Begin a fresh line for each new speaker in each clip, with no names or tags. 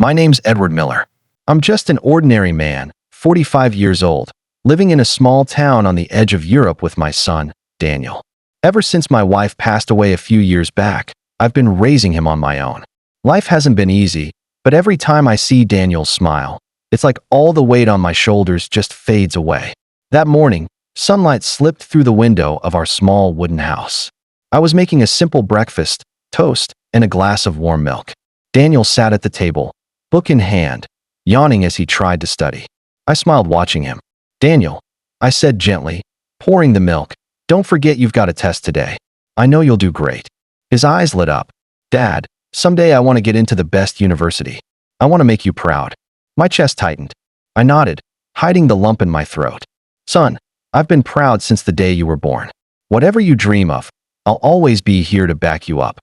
My name's Edward Miller. I'm just an ordinary man, 45 years old, living in a small town on the edge of Europe with my son, Daniel. Ever since my wife passed away a few years back, I've been raising him on my own. Life hasn't been easy, but every time I see Daniel smile, it's like all the weight on my shoulders just fades away. That morning, sunlight slipped through the window of our small wooden house. I was making a simple breakfast, toast, and a glass of warm milk. Daniel sat at the table, book in hand, yawning as he tried to study. I smiled watching him. "Daniel," I said gently, pouring the milk, "don't forget you've got a test today. I know you'll do great." His eyes lit up. "Dad, someday I want to get into the best university. I want to make you proud." My chest tightened. I nodded, hiding the lump in my throat. "Son, I've been proud since the day you were born. Whatever you dream of, I'll always be here to back you up."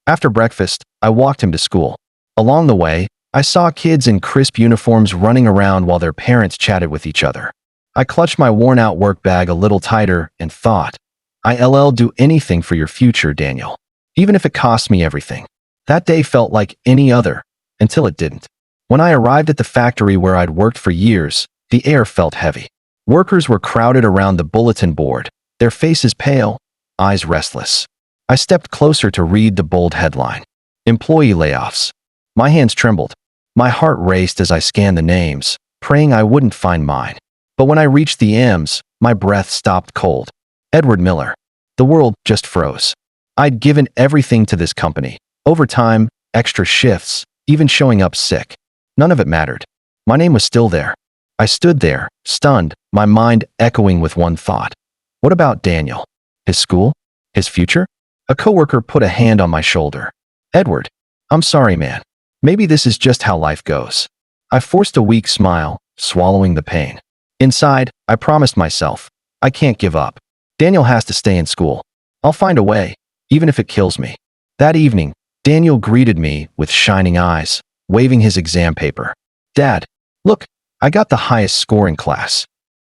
After breakfast, I walked him to school. Along the way, I saw kids in crisp uniforms running around while their parents chatted with each other. I clutched my worn-out work bag a little tighter and thought, I'll do anything for your future, Daniel, even if it costs me everything. That day felt like any other, until it didn't. When I arrived at the factory where I'd worked for years, the air felt heavy. Workers were crowded around the bulletin board, their faces pale, eyes restless. I stepped closer to read the bold headline, "Employee Layoffs." My hands trembled. My heart raced as I scanned the names, praying I wouldn't find mine. But when I reached the M's, my breath stopped cold. Edward Miller. The world just froze. I'd given everything to this company. Overtime, extra shifts, even showing up sick. None of it mattered. My name was still there. I stood there, stunned, my mind echoing with one thought. What about Daniel? His school? His future? A coworker put a hand on my shoulder. "Edward, I'm sorry, man. Maybe this is just how life goes." I forced a weak smile, swallowing the pain. Inside, I promised myself, I can't give up. Daniel has to stay in school. I'll find a way, even if it kills me. That evening, Daniel greeted me with shining eyes, waving his exam paper. "Dad, look, I got the highest score in class."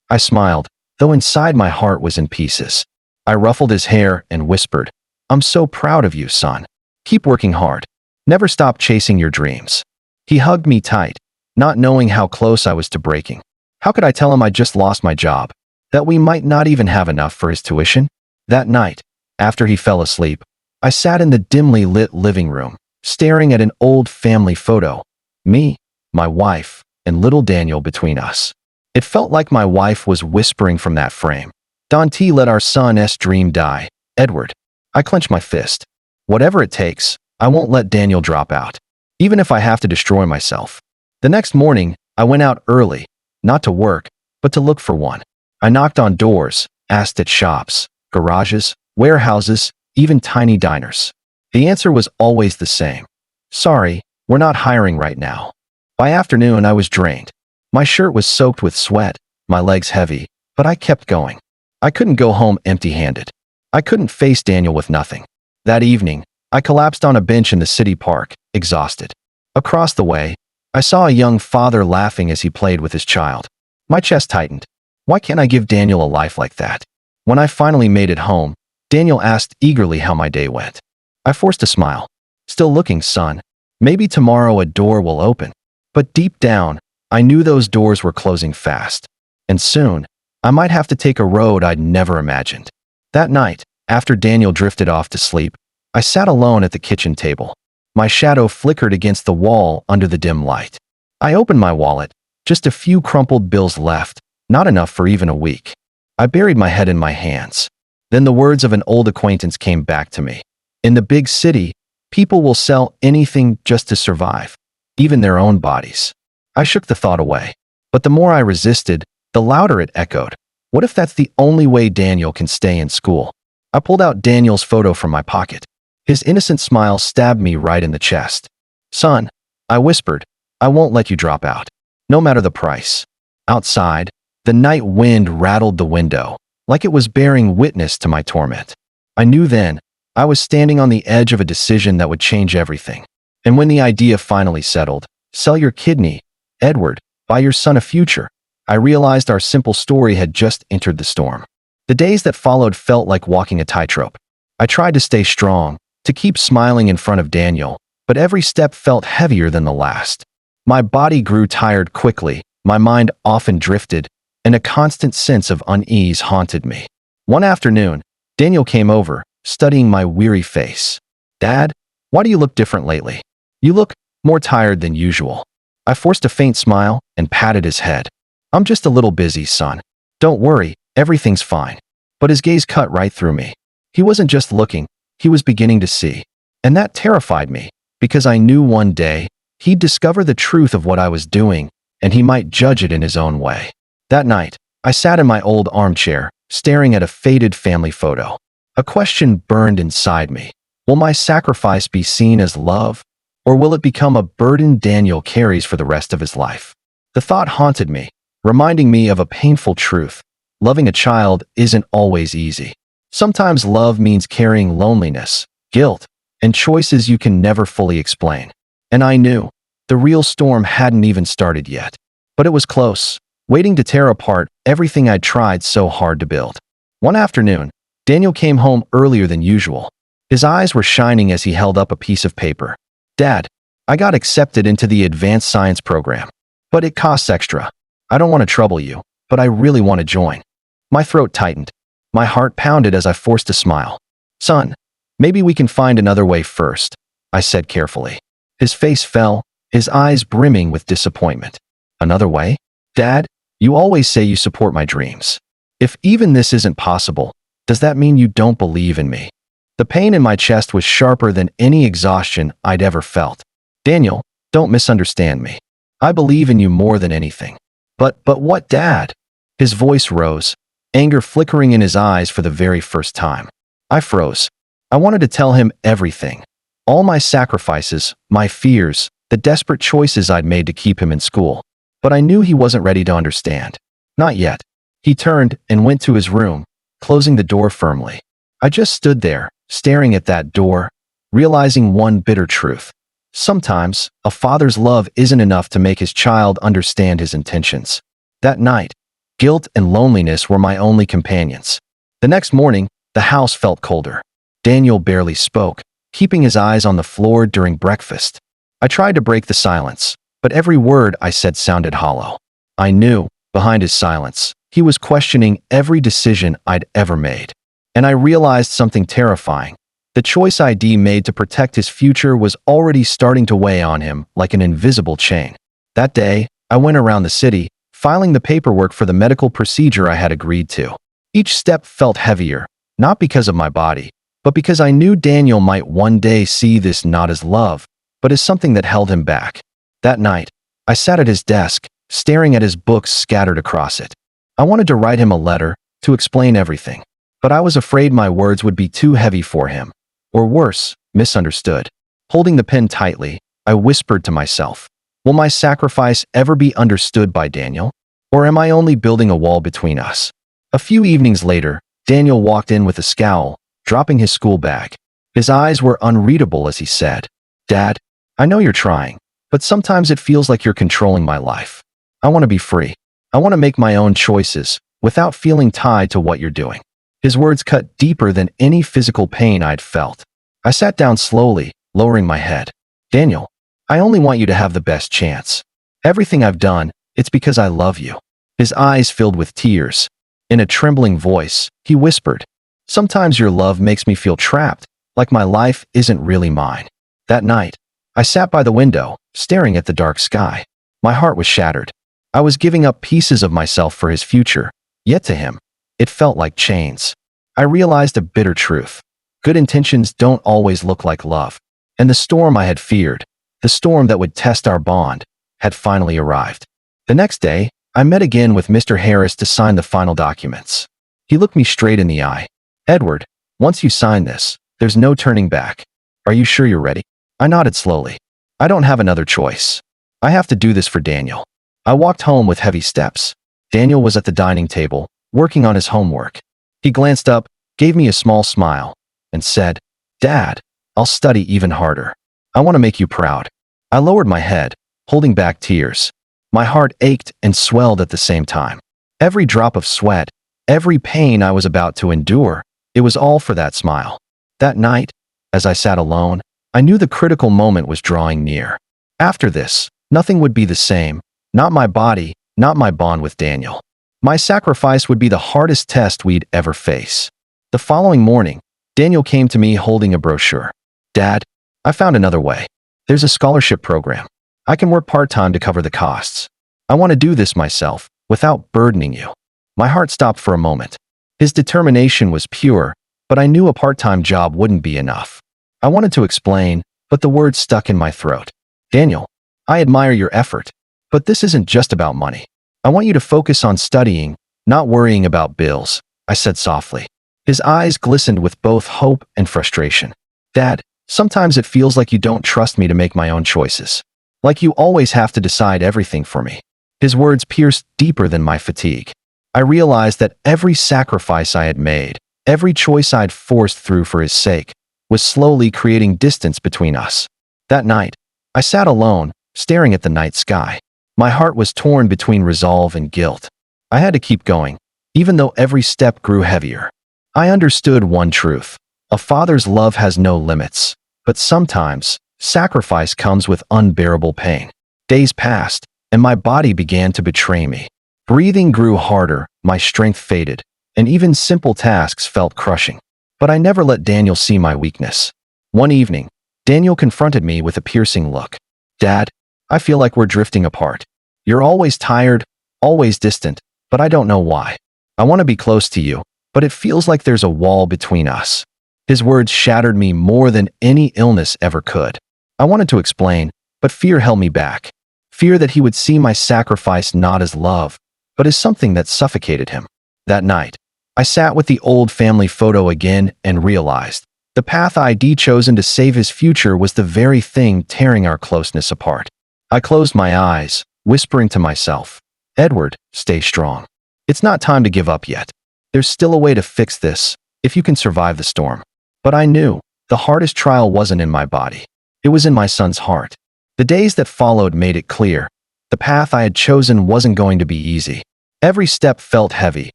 I smiled, though inside my heart was in pieces. I ruffled his hair and whispered, "I'm so proud of you, son. Keep working hard. Never stop chasing your dreams." He hugged me tight, not knowing how close I was to breaking. How could I tell him I just lost my job? That we might not even have enough for his tuition? That night, after he fell asleep, I sat in the dimly lit living room, staring at an old family photo. Me, my wife, and little Daniel between us. It felt like my wife was whispering from that frame. "Don't let our son's dream die, Edward." I clenched my fist. Whatever it takes, I won't let Daniel drop out, even if I have to destroy myself. The next morning, I went out early, not to work, but to look for one. I knocked on doors, asked at shops, garages, warehouses, even tiny diners. The answer was always the same. "Sorry, we're not hiring right now." By afternoon, I was drained. My shirt was soaked with sweat, my legs heavy, but I kept going. I couldn't go home empty-handed. I couldn't face Daniel with nothing. That evening, I collapsed on a bench in the city park, exhausted. Across the way, I saw a young father laughing as he played with his child. My chest tightened. Why can't I give Daniel a life like that? When I finally made it home, Daniel asked eagerly how my day went. I forced a smile. "Still looking, son. Maybe tomorrow a door will open." But deep down, I knew those doors were closing fast. And soon, I might have to take a road I'd never imagined. That night, after Daniel drifted off to sleep, I sat alone at the kitchen table. My shadow flickered against the wall under the dim light. I opened my wallet, just a few crumpled bills left, not enough for even a week. I buried my head in my hands. Then the words of an old acquaintance came back to me. In the big city, people will sell anything just to survive, even their own bodies. I shook the thought away. But the more I resisted, the louder it echoed. What if that's the only way Daniel can stay in school? I pulled out Daniel's photo from my pocket. His innocent smile stabbed me right in the chest. "Son," I whispered, "I won't let you drop out, no matter the price." Outside, the night wind rattled the window, like it was bearing witness to my torment. I knew then, I was standing on the edge of a decision that would change everything. And when the idea finally settled, "Sell your kidney, Edward, buy your son a future," I realized our simple story had just entered the storm. The days that followed felt like walking a tightrope. I tried to stay strong, to keep smiling in front of Daniel, but every step felt heavier than the last. My body grew tired quickly, my mind often drifted, and a constant sense of unease haunted me. One afternoon, Daniel came over, studying my weary face. "Dad, why do you look different lately? You look more tired than usual." I forced a faint smile and patted his head. "I'm just a little busy, son. Don't worry, everything's fine." But his gaze cut right through me. He wasn't just looking, he was beginning to see. And that terrified me, because I knew one day he'd discover the truth of what I was doing, and he might judge it in his own way. That night, I sat in my old armchair, staring at a faded family photo. A question burned inside me. Will my sacrifice be seen as love, or will it become a burden Daniel carries for the rest of his life? The thought haunted me, reminding me of a painful truth. Loving a child isn't always easy. Sometimes love means carrying loneliness, guilt, and choices you can never fully explain. And I knew the real storm hadn't even started yet. But it was close, waiting to tear apart everything I'd tried so hard to build. One afternoon, Daniel came home earlier than usual. His eyes were shining as he held up a piece of paper. "Dad, I got accepted into the advanced science program. But it costs extra. I don't want to trouble you, but I really want to join." My throat tightened. My heart pounded as I forced a smile. "Son, maybe we can find another way first," I said carefully. His face fell, his eyes brimming with disappointment. "Another way? Dad, you always say you support my dreams. If even this isn't possible, does that mean you don't believe in me?" The pain in my chest was sharper than any exhaustion I'd ever felt. "Daniel, don't misunderstand me. I believe in you more than anything." But what, Dad?" His voice rose, anger flickering in his eyes for the very first time. I froze. I wanted to tell him everything. All my sacrifices, my fears, the desperate choices I'd made to keep him in school. But I knew he wasn't ready to understand. Not yet. He turned and went to his room, closing the door firmly. I just stood there, staring at that door, realizing one bitter truth. Sometimes, a father's love isn't enough to make his child understand his intentions. That night, guilt and loneliness were my only companions. The next morning, the house felt colder. Daniel barely spoke, keeping his eyes on the floor during breakfast. I tried to break the silence, but every word I said sounded hollow. I knew, behind his silence, he was questioning every decision I'd ever made. And I realized something terrifying. The choice I'd made to protect his future was already starting to weigh on him like an invisible chain. That day, I went around the city, filing the paperwork for the medical procedure I had agreed to. Each step felt heavier, not because of my body, but because I knew Daniel might one day see this not as love, but as something that held him back. That night, I sat at his desk, staring at his books scattered across it. I wanted to write him a letter, to explain everything, but I was afraid my words would be too heavy for him, or worse, misunderstood. Holding the pen tightly, I whispered to myself, will my sacrifice ever be understood by Daniel? Or am I only building a wall between us? A few evenings later, Daniel walked in with a scowl, dropping his school bag. His eyes were unreadable as he said, "Dad, I know you're trying, but sometimes it feels like you're controlling my life. I want to be free. I want to make my own choices, without feeling tied to what you're doing." His words cut deeper than any physical pain I'd felt. I sat down slowly, lowering my head. "Daniel, I only want you to have the best chance. Everything I've done, it's because I love you." His eyes filled with tears. In a trembling voice, he whispered, "Sometimes your love makes me feel trapped, like my life isn't really mine." That night, I sat by the window, staring at the dark sky. My heart was shattered. I was giving up pieces of myself for his future, yet to him, it felt like chains. I realized a bitter truth. Good intentions don't always look like love. And the storm I had feared, the storm that would test our bond, had finally arrived. The next day, I met again with Mr. Harris to sign the final documents. He looked me straight in the eye. "Edward, once you sign this, there's no turning back. Are you sure you're ready?" I nodded slowly. "I don't have another choice. I have to do this for Daniel." I walked home with heavy steps. Daniel was at the dining table, working on his homework. He glanced up, gave me a small smile, and said, "Dad, I'll study even harder. I want to make you proud." I lowered my head, holding back tears. My heart ached and swelled at the same time. Every drop of sweat, every pain I was about to endure, it was all for that smile. That night, as I sat alone, I knew the critical moment was drawing near. After this, Nothing would be the same. Not my body, not my bond with Daniel. My sacrifice would be the hardest test we'd ever face. The following morning, Daniel came to me holding a brochure. "Dad, I found another way. There's a scholarship program. I can work part-time to cover the costs. I want to do this myself, without burdening you." My heart stopped for a moment. His determination was pure, but I knew a part-time job wouldn't be enough. I wanted to explain, but the words stuck in my throat. "Daniel, I admire your effort, but this isn't just about money. I want you to focus on studying, not worrying about bills," I said softly. His eyes glistened with both hope and frustration. "Dad, sometimes it feels like you don't trust me to make my own choices. Like you always have to decide everything for me." His words pierced deeper than my fatigue. I realized that every sacrifice I had made, every choice I'd forced through for his sake, was slowly creating distance between us. That night, I sat alone, staring at the night sky. My heart was torn between resolve and guilt. I had to keep going, even though every step grew heavier. I understood one truth. A father's love has no limits, but sometimes, sacrifice comes with unbearable pain. Days passed, and my body began to betray me. Breathing grew harder, my strength faded, and even simple tasks felt crushing. But I never let Daniel see my weakness. One evening, Daniel confronted me with a piercing look. "Dad, I feel like we're drifting apart. You're always tired, always distant, but I don't know why. I want to be close to you, but it feels like there's a wall between us." His words shattered me more than any illness ever could. I wanted to explain, but fear held me back. Fear that he would see my sacrifice not as love, but as something that suffocated him. That night, I sat with the old family photo again and realized the path I'd chosen to save his future was the very thing tearing our closeness apart. I closed my eyes, whispering to myself, "Edward, stay strong. It's not time to give up yet. There's still a way to fix this, if you can survive the storm." But I knew the hardest trial wasn't in my body. It was in my son's heart. The days that followed made it clear. The path I had chosen wasn't going to be easy. Every step felt heavy.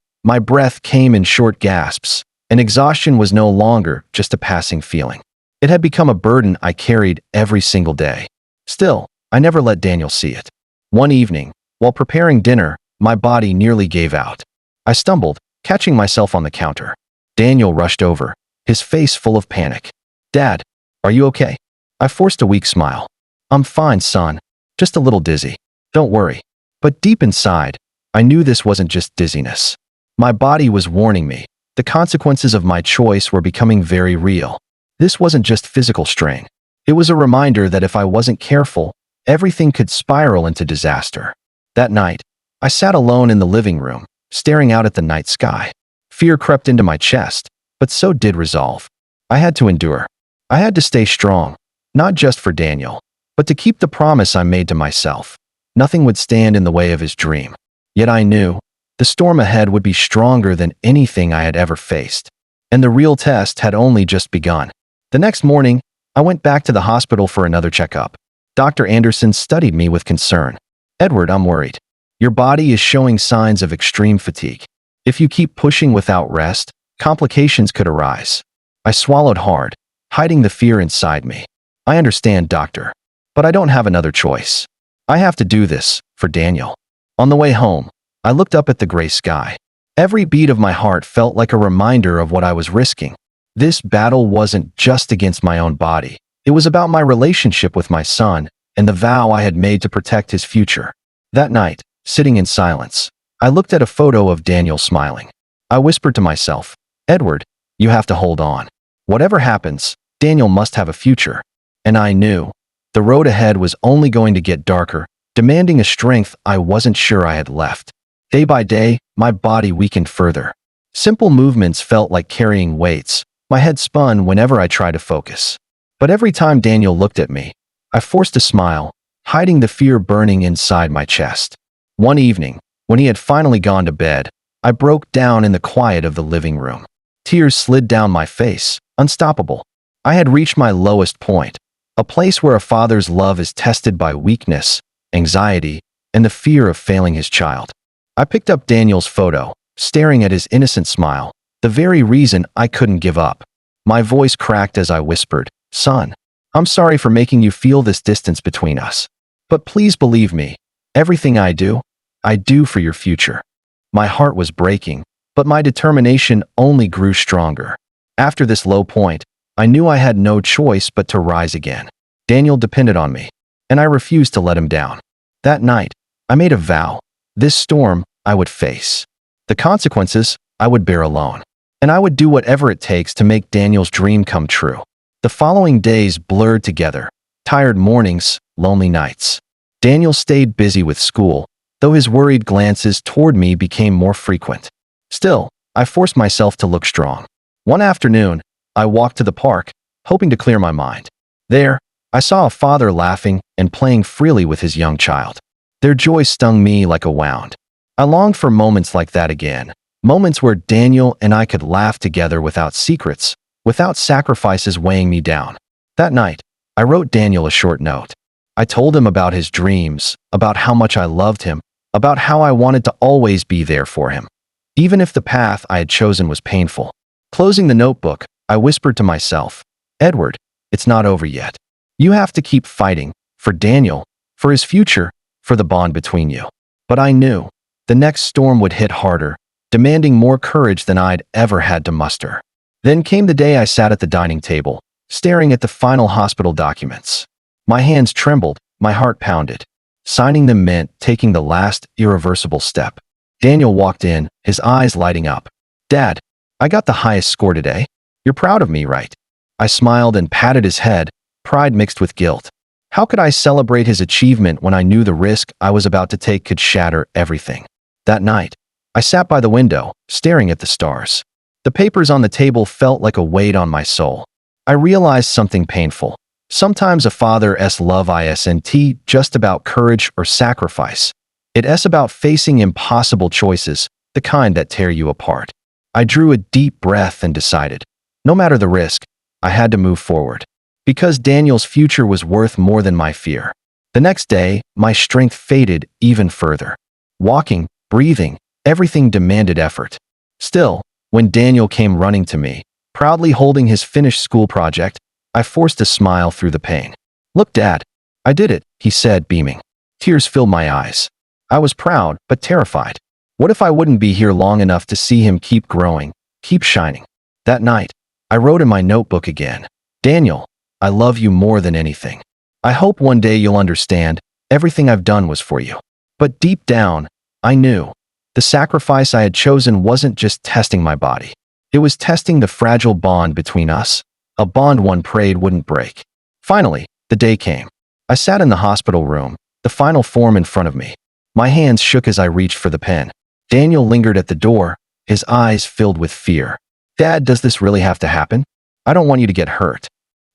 My breath came in short gasps, and exhaustion was no longer just a passing feeling. It had become a burden I carried every single day. Still, I never let Daniel see it. One evening, while preparing dinner, my body nearly gave out. I stumbled, catching myself on the counter. Daniel rushed over, his face full of panic. "Dad, are you okay?" I forced a weak smile. "I'm fine, son. Just a little dizzy. Don't worry." But deep inside, I knew this wasn't just dizziness. My body was warning me. The consequences of my choice were becoming very real. This wasn't just physical strain. It was a reminder that if I wasn't careful, everything could spiral into disaster. That night, I sat alone in the living room, staring out at the night sky. Fear crept into my chest, but so did resolve. I had to endure. I had to stay strong, not just for Daniel, but to keep the promise I made to myself. Nothing would stand in the way of his dream. Yet I knew the storm ahead would be stronger than anything I had ever faced, and the real test had only just begun. The next morning, I went back to the hospital for another checkup. Dr. Anderson studied me with concern. "Edward, I'm worried. Your body is showing signs of extreme fatigue. If you keep pushing without rest, complications could arise." I swallowed hard, hiding the fear inside me. "I understand, doctor, but I don't have another choice. I have to do this for Daniel." On the way home, I looked up at the gray sky. Every beat of my heart felt like a reminder of what I was risking. This battle wasn't just against my own body. It was about my relationship with my son and the vow I had made to protect his future. That night, sitting in silence, I looked at a photo of Daniel smiling. I whispered to myself, "Edward, you have to hold on. Whatever happens, Daniel must have a future." And I knew the road ahead was only going to get darker, demanding a strength I wasn't sure I had left. Day by day, my body weakened further. Simple movements felt like carrying weights. My head spun whenever I tried to focus. But every time Daniel looked at me, I forced a smile, hiding the fear burning inside my chest. One evening, when he had finally gone to bed, I broke down in the quiet of the living room. Tears slid down my face, unstoppable. I had reached my lowest point, a place where a father's love is tested by weakness, anxiety, and the fear of failing his child. I picked up Daniel's photo, staring at his innocent smile, the very reason I couldn't give up. My voice cracked as I whispered, "Son, I'm sorry for making you feel this distance between us. But please believe me, everything I do for your future." My heart was breaking, but my determination only grew stronger. After this low point, I knew I had no choice but to rise again. Daniel depended on me, and I refused to let him down. That night, I made a vow. This storm I would face. The consequences I would bear alone. And I would do whatever it takes to make Daniel's dream come true. The following days blurred together. Tired mornings, lonely nights. Daniel stayed busy with school, though his worried glances toward me became more frequent. Still, I forced myself to look strong. One afternoon, I walked to the park, hoping to clear my mind. There, I saw a father laughing and playing freely with his young child. Their joy stung me like a wound. I longed for moments like that again, moments where Daniel and I could laugh together without secrets, without sacrifices weighing me down. That night, I wrote Daniel a short note. I told him about his dreams, about how much I loved him, about how I wanted to always be there for him, even if the path I had chosen was painful. Closing the notebook, I whispered to myself, "Edward, it's not over yet. You have to keep fighting, for Daniel, for his future, for the bond between you." But I knew the next storm would hit harder, demanding more courage than I'd ever had to muster. Then came the day I sat at the dining table, staring at the final hospital documents. My hands trembled, my heart pounded. Signing them meant taking the last irreversible step. Daniel walked in, his eyes lighting up. "Dad, I got the highest score today. You're proud of me, right?" I smiled and patted his head, pride mixed with guilt. How could I celebrate his achievement when I knew the risk I was about to take could shatter everything? That night, I sat by the window, staring at the stars. The papers on the table felt like a weight on my soul. I realized something painful. Sometimes a father's love isn't just about courage or sacrifice. It's about facing impossible choices, the kind that tear you apart. I drew a deep breath and decided, no matter the risk, I had to move forward. Because Daniel's future was worth more than my fear. The next day, my strength faded even further. Walking, breathing, everything demanded effort. Still, when Daniel came running to me, proudly holding his finished school project, I forced a smile through the pain. "Look, Dad, I did it," he said, beaming. Tears filled my eyes. I was proud, but terrified. What if I wouldn't be here long enough to see him keep growing, keep shining? That night, I wrote in my notebook again, "Daniel, I love you more than anything. I hope one day you'll understand everything I've done was for you." But deep down, I knew the sacrifice I had chosen wasn't just testing my body. It was testing the fragile bond between us, a bond one prayed wouldn't break. Finally, the day came. I sat in the hospital room, the final form in front of me. My hands shook as I reached for the pen. Daniel lingered at the door, his eyes filled with fear. "Dad, does this really have to happen? I don't want you to get hurt."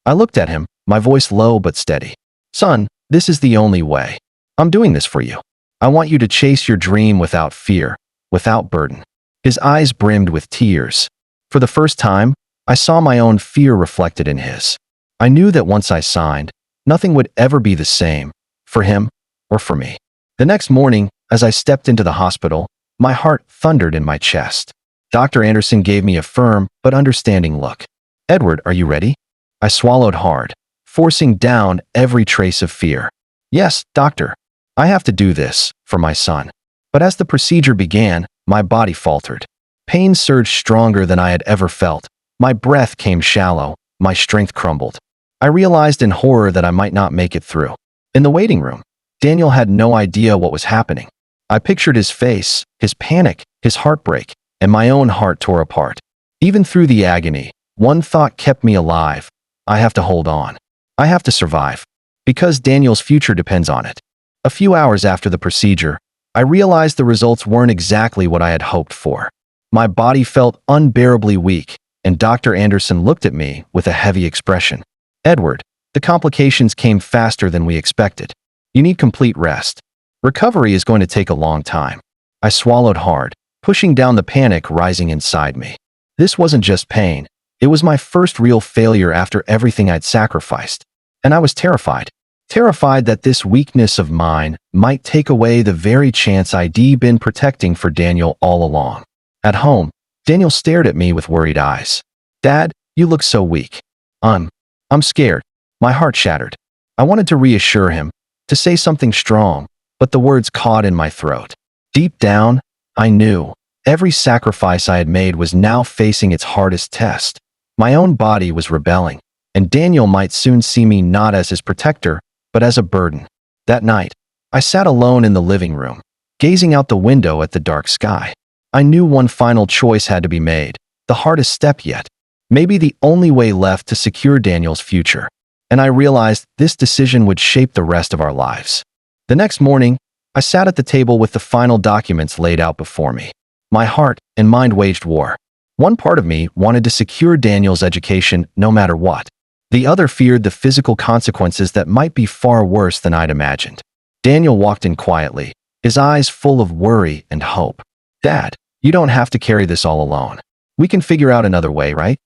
I looked at him, my voice low but steady. "Son, this is the only way. I'm doing this for you. I want you to chase your dream without fear, without burden." His eyes brimmed with tears. For the first time, I saw my own fear reflected in his. I knew that once I signed, nothing would ever be the same, for him or for me. The next morning, as I stepped into the hospital, my heart thundered in my chest. Dr. Anderson gave me a firm but understanding look. "Edward, are you ready?" I swallowed hard, forcing down every trace of fear. "Yes, doctor. I have to do this, for my son." But as the procedure began, my body faltered. Pain surged stronger than I had ever felt. My breath came shallow, my strength crumbled. I realized in horror that I might not make it through. In the waiting room, Daniel had no idea what was happening. I pictured his face, his panic, his heartbreak, and my own heart tore apart. Even through the agony, one thought kept me alive. I have to hold on. I have to survive. Because Daniel's future depends on it. A few hours after the procedure, I realized the results weren't exactly what I had hoped for. My body felt unbearably weak, and Dr. Anderson looked at me with a heavy expression. "Edward, the complications came faster than we expected. You need complete rest. Recovery is going to take a long time." I swallowed hard, pushing down the panic rising inside me. This wasn't just pain. It was my first real failure after everything I'd sacrificed. And I was terrified. Terrified that this weakness of mine might take away the very chance I'd been protecting for Daniel all along. At home, Daniel stared at me with worried eyes. "Dad, you look so weak." I'm scared." My heart shattered. I wanted to reassure him, to say something strong, but the words caught in my throat. Deep down, I knew every sacrifice I had made was now facing its hardest test. My own body was rebelling, and Daniel might soon see me not as his protector, but as a burden. That night, I sat alone in the living room, gazing out the window at the dark sky. I knew one final choice had to be made, the hardest step yet, maybe the only way left to secure Daniel's future. And I realized this decision would shape the rest of our lives. The next morning, I sat at the table with the final documents laid out before me. My heart and mind waged war. One part of me wanted to secure Daniel's education no matter what. The other feared the physical consequences that might be far worse than I'd imagined. Daniel walked in quietly, his eyes full of worry and hope. "Dad, you don't have to carry this all alone. We can figure out another way, right?"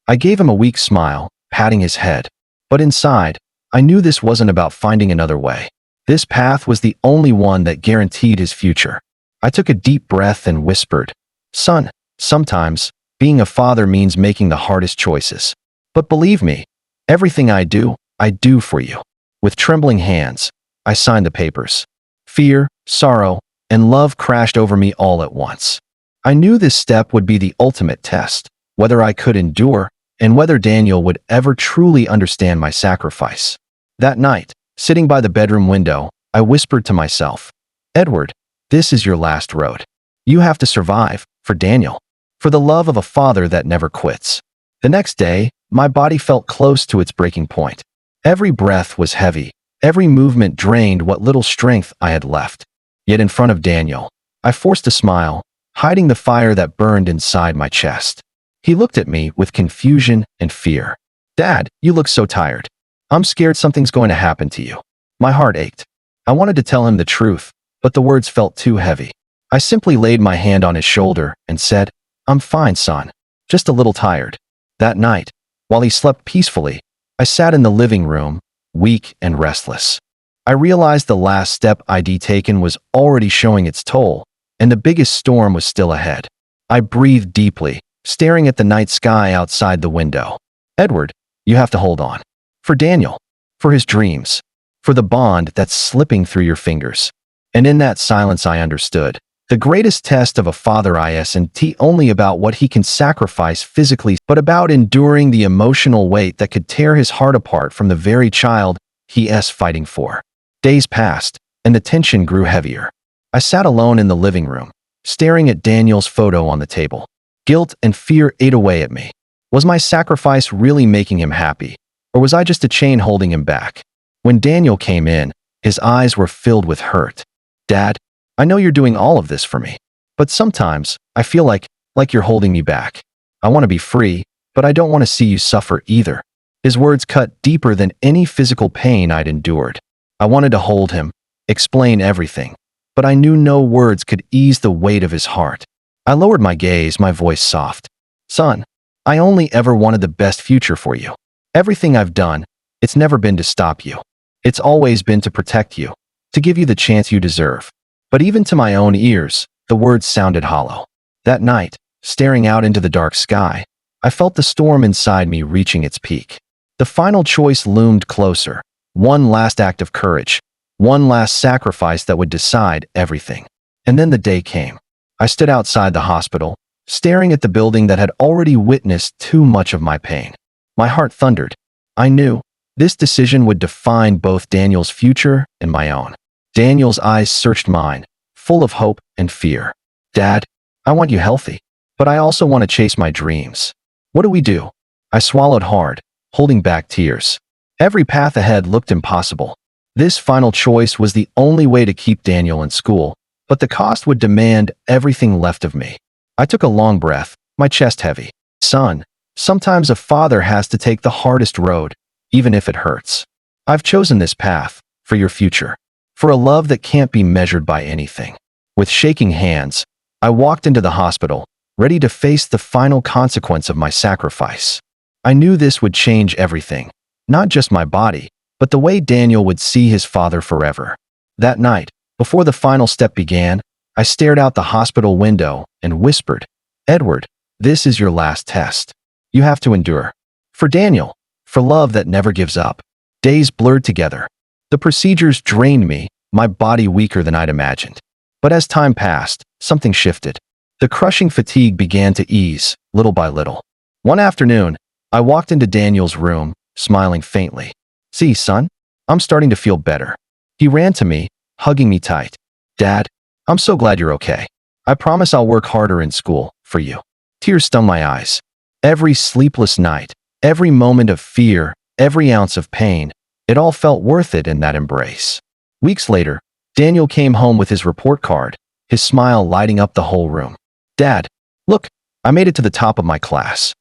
I gave him a weak smile, patting his head. But inside, I knew this wasn't about finding another way. This path was the only one that guaranteed his future. I took a deep breath and whispered, "Son, sometimes being a father means making the hardest choices. But believe me, everything I do for you." With trembling hands, I signed the papers. Fear, sorrow, and love crashed over me all at once. I knew this step would be the ultimate test, whether I could endure and whether Daniel would ever truly understand my sacrifice. That night, sitting by the bedroom window, I whispered to myself, "Edward, this is your last road. You have to survive, for Daniel, for the love of a father that never quits." The next day, my body felt close to its breaking point. Every breath was heavy, every movement drained what little strength I had left. Yet in front of Daniel, I forced a smile, hiding the fire that burned inside my chest. He looked at me with confusion and fear. "Dad, you look so tired. I'm scared something's going to happen to you." My heart ached. I wanted to tell him the truth, but the words felt too heavy. I simply laid my hand on his shoulder and said, "I'm fine, son. Just a little tired." That night, while he slept peacefully, I sat in the living room, weak and restless. I realized the last step I'd taken was already showing its toll, and the biggest storm was still ahead. I breathed deeply, staring at the night sky outside the window. "Edward, you have to hold on. For Daniel, for his dreams, for the bond that's slipping through your fingers." And in that silence I understood. The greatest test of a father isn't only about what he can sacrifice physically, but about enduring the emotional weight that could tear his heart apart from the very child he's fighting for. Days passed, and the tension grew heavier. I sat alone in the living room, staring at Daniel's photo on the table. Guilt and fear ate away at me. Was my sacrifice really making him happy, or was I just a chain holding him back? When Daniel came in, his eyes were filled with hurt. "Dad, I know you're doing all of this for me, but sometimes I feel like you're holding me back. I want to be free, but I don't want to see you suffer either." His words cut deeper than any physical pain I'd endured. I wanted to hold him, explain everything, but I knew no words could ease the weight of his heart. I lowered my gaze, my voice soft. "Son, I only ever wanted the best future for you. Everything I've done, it's never been to stop you. It's always been to protect you, to give you the chance you deserve." But even to my own ears, the words sounded hollow. That night, staring out into the dark sky, I felt the storm inside me reaching its peak. The final choice loomed closer, one last act of courage, one last sacrifice that would decide everything. And then the day came. I stood outside the hospital, staring at the building that had already witnessed too much of my pain. My heart thundered. I knew this decision would define both Daniel's future and my own. Daniel's eyes searched mine, full of hope and fear. "Dad, I want you healthy, but I also want to chase my dreams. What do we do?" I swallowed hard, holding back tears. Every path ahead looked impossible. This final choice was the only way to keep Daniel in school, but the cost would demand everything left of me. I took a long breath, my chest heavy. "Son, sometimes a father has to take the hardest road, even if it hurts. I've chosen this path, for your future, for a love that can't be measured by anything." With shaking hands, I walked into the hospital, ready to face the final consequence of my sacrifice. I knew this would change everything, not just my body, but the way Daniel would see his father forever. That night, before the final step began, I stared out the hospital window and whispered, "Edward, this is your last test. You have to endure. For Daniel, for love that never gives up." Days blurred together. The procedures drained me, my body weaker than I'd imagined. But as time passed, something shifted. The crushing fatigue began to ease, little by little. One afternoon, I walked into Daniel's room, smiling faintly. "See, son, I'm starting to feel better." He ran to me, hugging me tight. "Dad, I'm so glad you're okay. I promise I'll work harder in school, for you." Tears stung my eyes. Every sleepless night, every moment of fear, every ounce of pain, it all felt worth it in that embrace. Weeks later, Daniel came home with his report card, his smile lighting up the whole room. "Dad, look, I made it to the top of my class."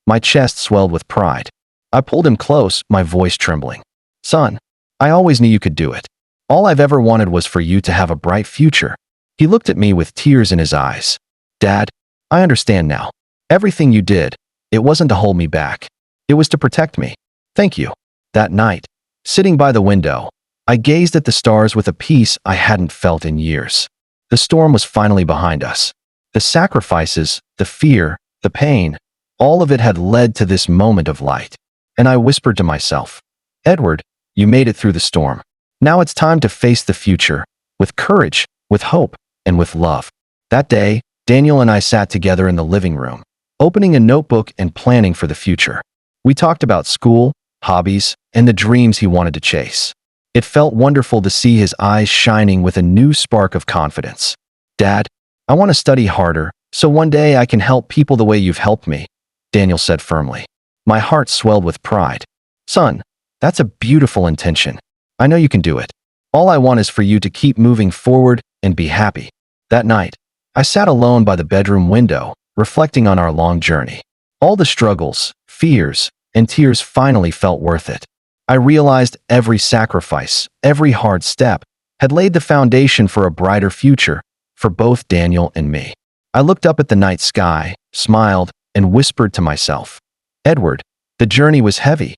My chest swelled with pride. I pulled him close, my voice trembling. "Son, I always knew you could do it. All I've ever wanted was for you to have a bright future." He looked at me with tears in his eyes. "Dad, I understand now. Everything you did, it wasn't to hold me back. It was to protect me. Thank you." That night, sitting by the window, I gazed at the stars with a peace I hadn't felt in years. The storm was finally behind us. The sacrifices, the fear, the pain, all of it had led to this moment of light. And I whispered to myself, "Edward, you made it through the storm. Now it's time to face the future, with courage, with hope, and with love." That day, Daniel and I sat together in the living room, opening a notebook and planning for the future. We talked about school, hobbies, and the dreams he wanted to chase. It felt wonderful to see his eyes shining with a new spark of confidence. "Dad, I want to study harder, so one day I can help people the way you've helped me," Daniel said firmly. My heart swelled with pride. "Son, that's a beautiful intention. I know you can do it. All I want is for you to keep moving forward and be happy." That night, I sat alone by the bedroom window, reflecting on our long journey. All the struggles, fears, and tears finally felt worth it. I realized every sacrifice, every hard step, had laid the foundation for a brighter future for both Daniel and me. I looked up at the night sky, smiled, and whispered to myself, "Edward, the journey was heavy,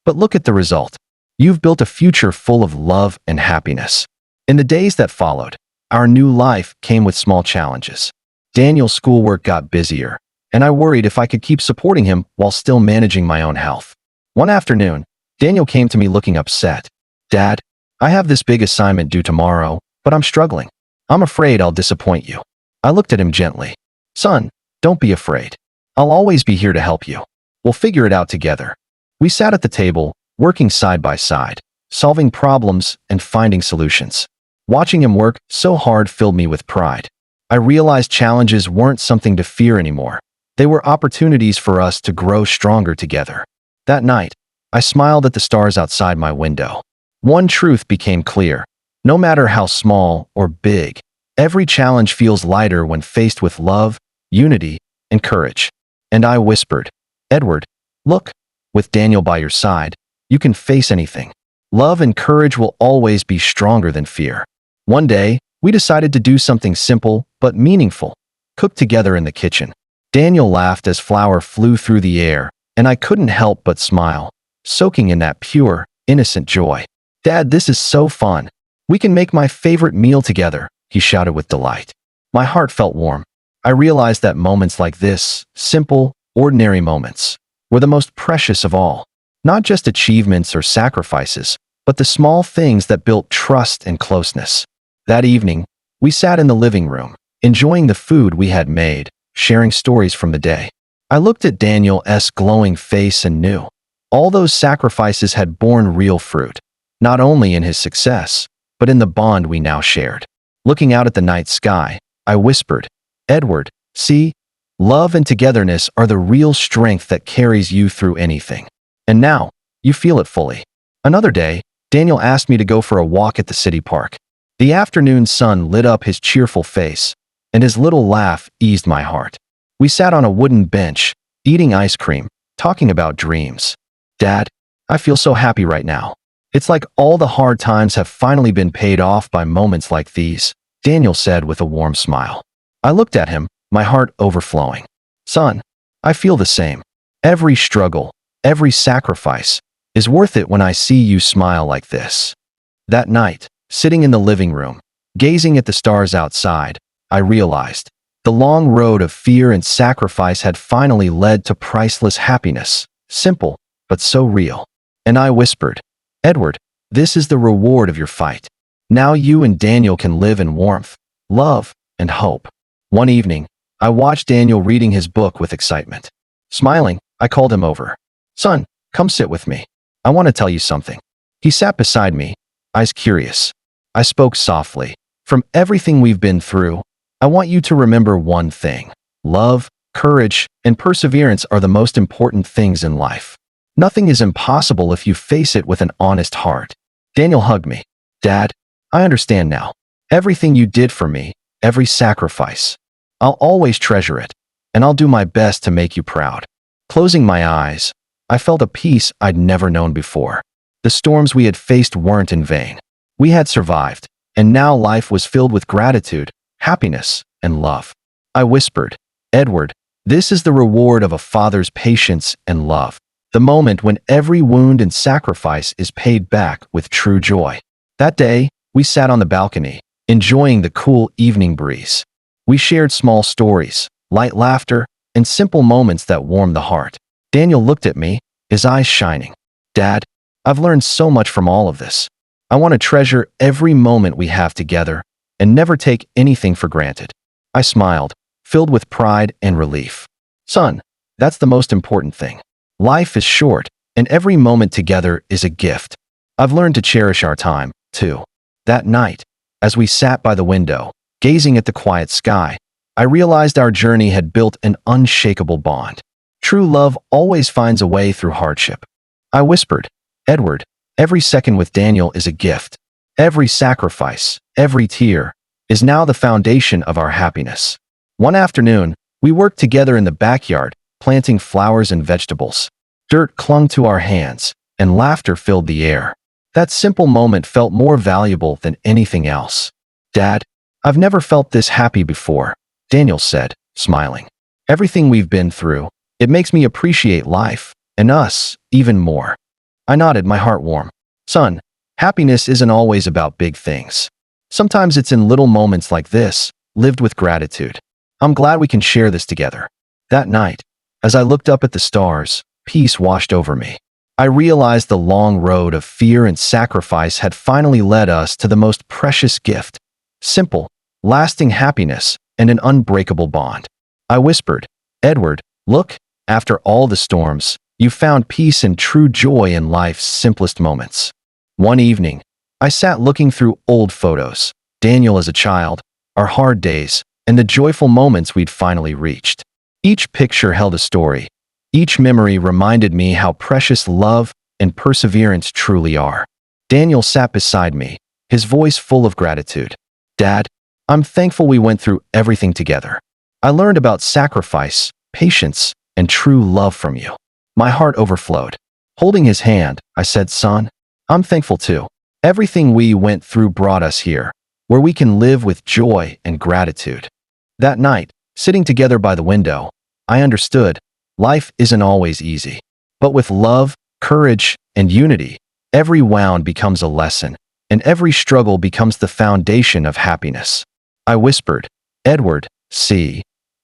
but look at the result. You've built a future full of love and happiness." In the days that followed, our new life came with small challenges. Daniel's schoolwork got busier, and I worried if I could keep supporting him while still managing my own health. One afternoon, Daniel came to me looking upset. "Dad, I have this big assignment due tomorrow, but I'm struggling. I'm afraid I'll disappoint you." I looked at him gently. "Son, don't be afraid. I'll always be here to help you. We'll figure it out together." We sat at the table, working side by side, solving problems and finding solutions. Watching him work so hard filled me with pride. I realized challenges weren't something to fear anymore. They were opportunities for us to grow stronger together. That night, I smiled at the stars outside my window. One truth became clear. No matter how small or big, every challenge feels lighter when faced with love, unity, and courage. And I whispered, "Edward, look, with Daniel by your side, you can face anything. Love and courage will always be stronger than fear." One day, we decided to do something simple but meaningful. Cook together in the kitchen. Daniel laughed as flour flew through the air, and I couldn't help but smile, soaking in that pure, innocent joy. "Dad, this is so fun. We can make my favorite meal together," he shouted with delight. My heart felt warm. I realized that moments like this, simple, ordinary moments, were the most precious of all. Not just achievements or sacrifices, but the small things that built trust and closeness. That evening, we sat in the living room, enjoying the food we had made, sharing stories from the day. I looked at Daniel's glowing face and knew all those sacrifices had borne real fruit, not only in his success, but in the bond we now shared. Looking out at the night sky, I whispered, "Edward, see, love and togetherness are the real strength that carries you through anything." And now, you feel it fully. Another day, Daniel asked me to go for a walk at the city park. The afternoon sun lit up his cheerful face, and his little laugh eased my heart. We sat on a wooden bench, eating ice cream, talking about dreams. "Dad, I feel so happy right now. It's like all the hard times have finally been paid off by moments like these," Daniel said with a warm smile. I looked at him, my heart overflowing. "Son, I feel the same. Every struggle, every sacrifice is worth it when I see you smile like this." That night, sitting in the living room, gazing at the stars outside, I realized the long road of fear and sacrifice had finally led to priceless happiness, simple, but so real. And I whispered, "Edward, This is the reward of your fight. Now you and Daniel can live in warmth, love, and hope." One evening, I watched Daniel reading his book with excitement. Smiling, I called him over. "Son, come sit with me. I want to tell you something." He sat beside me, eyes curious. I spoke softly. "From everything we've been through, I want you to remember one thing. Love, courage, and perseverance are the most important things in life. Nothing is impossible if you face it with an honest heart." Daniel hugged me. "Dad, I understand now. Everything you did for me, every sacrifice. I'll always treasure it, and I'll do my best to make you proud." Closing my eyes, I felt a peace I'd never known before. The storms we had faced weren't in vain. We had survived, and now life was filled with gratitude, happiness, and love. I whispered, "Edward, this is the reward of a father's patience and love. The moment when every wound and sacrifice is paid back with true joy." That day, we sat on the balcony, enjoying the cool evening breeze. We shared small stories, light laughter, and simple moments that warmed the heart. Daniel looked at me, his eyes shining. "Dad, I've learned so much from all of this. I want to treasure every moment we have together and never take anything for granted." I smiled, filled with pride and relief. "Son, that's the most important thing. Life is short, and every moment together is a gift. I've learned to cherish our time, too." That night, as we sat by the window, gazing at the quiet sky, I realized our journey had built an unshakable bond. True love always finds a way through hardship. I whispered, "Edward, every second with Daniel is a gift. Every sacrifice, every tear, is now the foundation of our happiness." One afternoon, we worked together in the backyard, planting flowers and vegetables. Dirt clung to our hands, and laughter filled the air. That simple moment felt more valuable than anything else. "Dad, I've never felt this happy before," Daniel said, smiling. "Everything we've been through, it makes me appreciate life, and us, even more." I nodded, my heart warm. "Son, happiness isn't always about big things. Sometimes it's in little moments like this, lived with gratitude. I'm glad we can share this together." That night, as I looked up at the stars, peace washed over me. I realized the long road of fear and sacrifice had finally led us to the most precious gift: simple, lasting happiness and an unbreakable bond. I whispered, "Edward, look, after all the storms, you found peace and true joy in life's simplest moments." One evening, I sat looking through old photos, Daniel as a child, our hard days, and the joyful moments we'd finally reached. Each picture held a story. Each memory reminded me how precious love and perseverance truly are. Daniel sat beside me, his voice full of gratitude. "Dad, I'm thankful we went through everything together. I learned about sacrifice, patience, and true love from you." My heart overflowed. Holding his hand, I said, "Son, I'm thankful too. Everything we went through brought us here, where we can live with joy and gratitude." That night, sitting together by the window, I understood life isn't always easy. But with love, courage, and unity, every wound becomes a lesson, and every struggle becomes the foundation of happiness. I whispered, "Edward, see,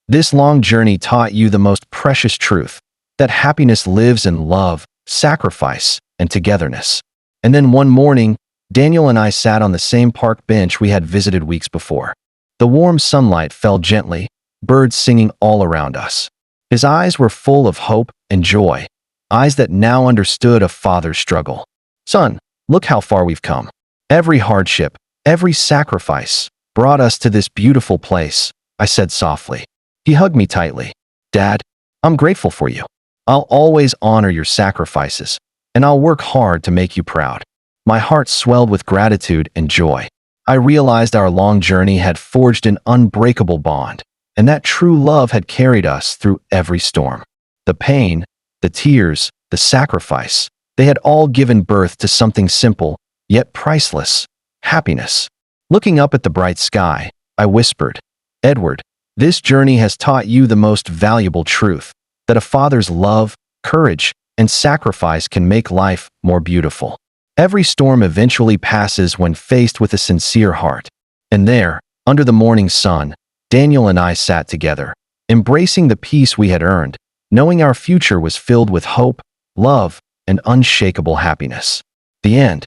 this long journey taught you the most precious truth, that happiness lives in love, sacrifice, and togetherness." And then one morning, Daniel and I sat on the same park bench we had visited weeks before. The warm sunlight fell gently, birds singing all around us. His eyes were full of hope and joy, eyes that now understood a father's struggle. "Son, look how far we've come. Every hardship, every sacrifice brought us to this beautiful place," I said softly. He hugged me tightly. "Dad, I'm grateful for you. I'll always honor your sacrifices, and I'll work hard to make you proud." My heart swelled with gratitude and joy. I realized our long journey had forged an unbreakable bond, and that true love had carried us through every storm. The pain, the tears, the sacrifice, they had all given birth to something simple, yet priceless: happiness. Looking up at the bright sky, I whispered, "Edward, this journey has taught you the most valuable truth, that a father's love, courage, and sacrifice can make life more beautiful. Every storm eventually passes when faced with a sincere heart." And there, under the morning sun, Daniel and I sat together, embracing the peace we had earned, knowing our future was filled with hope, love, and unshakable happiness. The end.